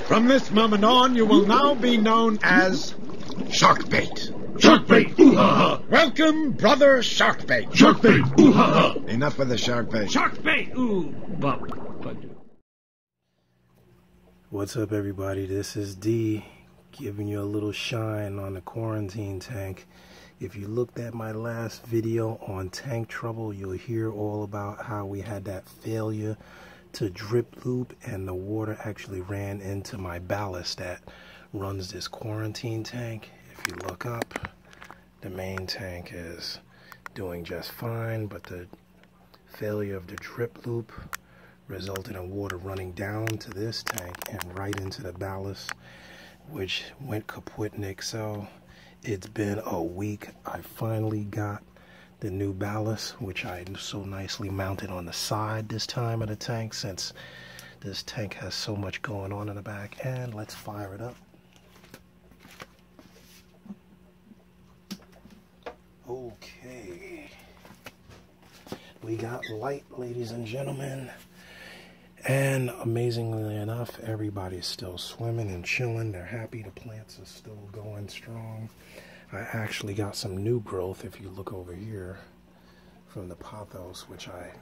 From this moment on, you will now be known as Sharkbait. Sharkbait! Ooh-ha-ha! Welcome, brother Sharkbait. Sharkbait! Ooh-ha-ha! Enough with the Sharkbait. Sharkbait! Ooh, but. What's up, everybody? This is D, giving you a little shine on the quarantine tank. If you looked at my last video on tank trouble, you'll hear all about how we had that failure to drip loop and the water actually ran into my ballast that runs this quarantine tank. If you look up, the main tank is doing just fine, but the failure of the drip loop resulted in water running down to this tank and right into the ballast, which went kaputnik. So it's been a week. I finally got the new ballast, which I so nicely mounted on the side this time of the tank, since this tank has so much going on in the back. And let's fire it up. Okay, we got light, ladies and gentlemen, and amazingly enough, everybody's still swimming and chilling. They're happy. The plants are still going strong. I actually got some new growth, if you look over here, from the pothos, which I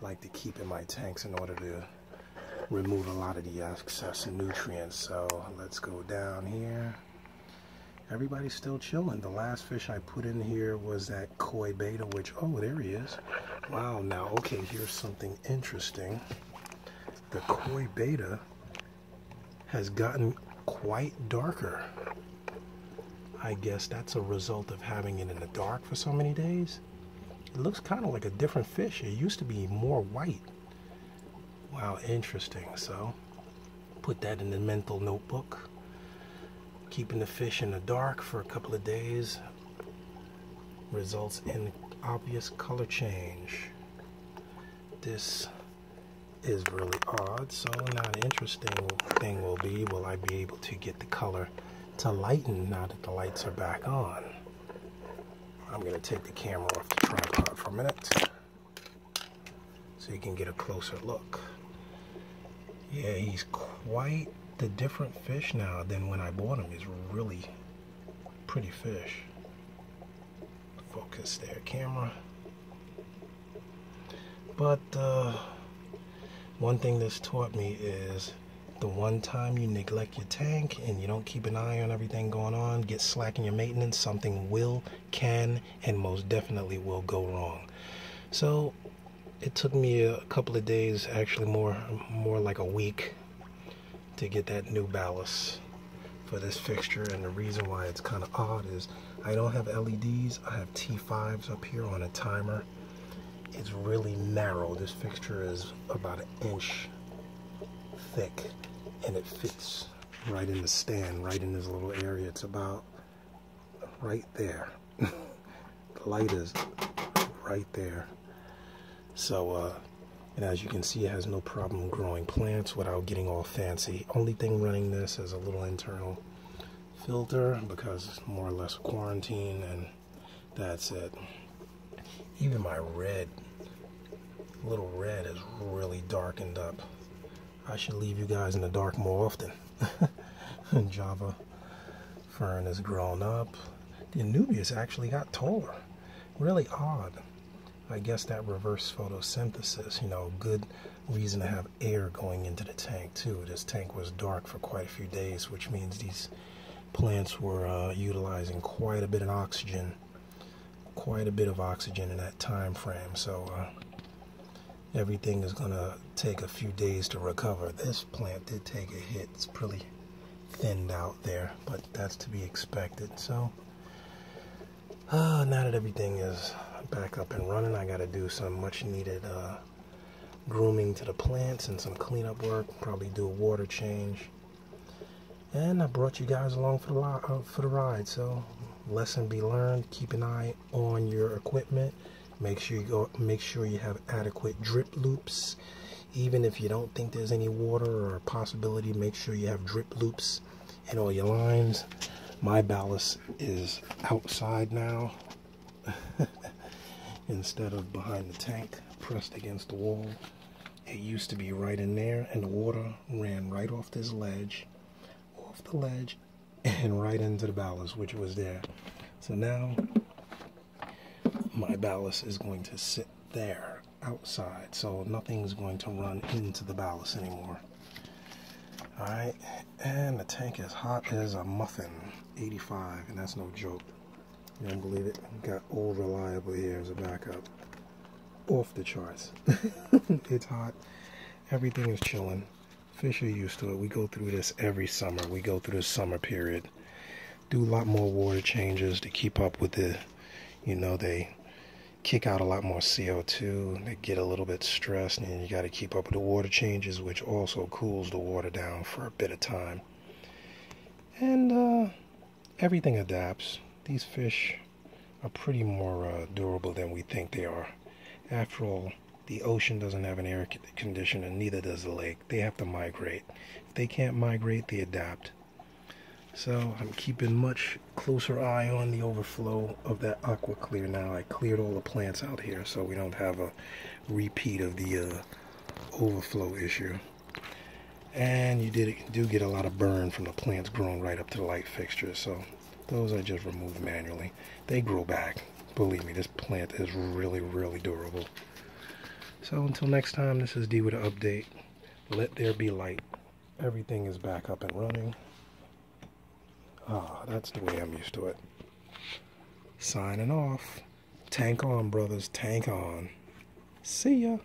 like to keep in my tanks in order to remove a lot of the excess nutrients. So let's go down here. Everybody's still chilling. The last fish I put in here was that koi beta, which, oh, there he is. Wow. Now, okay, here's something interesting. The koi beta has gotten quite darker. I guess that's a result of having it in the dark for so many days. It looks kind of like a different fish. It used to be more white. Wow, interesting. So put that in the mental notebook. Keeping the fish in the dark for a couple of days results in obvious color change. This is really odd. So now the interesting thing will be, will I be able to get the color to lighten now that the lights are back on? I'm going to take the camera off the tripod for a minute so you can get a closer look. Yeah, he's quite the different fish now than when I bought him. He's really pretty fish. Focus there, camera. But one thing this taught me is the one time you neglect your tank and you don't keep an eye on everything going on, get slack in your maintenance, something can, and most definitely will go wrong. So it took me a couple of days, actually more like a week, to get that new ballast for this fixture. And the reason why it's kind of odd is I don't have LEDs. I have T5s up here on a timer. It's really narrow. This fixture is about 1 inch thick, and it fits right in the stand, right in this little area. It's about right there. The light is right there. So and as you can see, it has no problem growing plants without getting all fancy. Only thing running this is a little internal filter because it's more or less quarantine, and that's it. Even my little red is really darkened up. I should leave you guys in the dark more often. Java fern has grown up. The Anubias actually got taller. Really odd. I guess that reverse photosynthesis, you know, good reason to have air going into the tank too. This tank was dark for quite a few days, which means these plants were utilizing quite a bit of oxygen in that time frame. So everything is gonna take a few days to recover. This plant did take a hit. It's pretty thinned out there, but that's to be expected. So now that everything is back up and running, I got to do some much needed grooming to the plants and some cleanup work, probably do a water change. And I brought you guys along for the ride. So lesson be learned: keep an eye on your equipment. Make sure you have adequate drip loops. Even if you don't think there's any water or a possibility, make sure you have drip loops in all your lines. My ballast is outside now instead of behind the tank, pressed against the wall. It used to be right in there, and the water ran right off this ledge off the ledge and right into the ballast, which was there. So now my ballast is going to sit there outside, so nothing's going to run into the ballast anymore. Alright, and the tank is hot as a muffin, 85, and that's no joke. You don't believe it? Got Old Reliable here as a backup. Off the charts. It's hot. Everything is chilling. Fish are used to it. We go through this every summer. We go through the summer period. Do a lot more water changes to keep up with the, you know, they kick out a lot more CO2. They get a little bit stressed, and you got to keep up with the water changes, which also cools the water down for a bit of time. And everything adapts. These fish are pretty more durable than we think they are. After all, the ocean doesn't have an air conditioner, and neither does the lake. They have to migrate. If they can't migrate, they adapt. So I'm keeping much closer eye on the overflow of that aqua clear now. I cleared all the plants out here so we don't have a repeat of the overflow issue. And you do get a lot of burn from the plants growing right up to the light fixtures, so those I just removed manually. They grow back. Believe me, this plant is really, really durable. So until next time, this is D with an update. Let there be light. Everything is back up and running. Ah, that's the way I'm used to it. Signing off. Tank on, brothers. Tank on. See ya.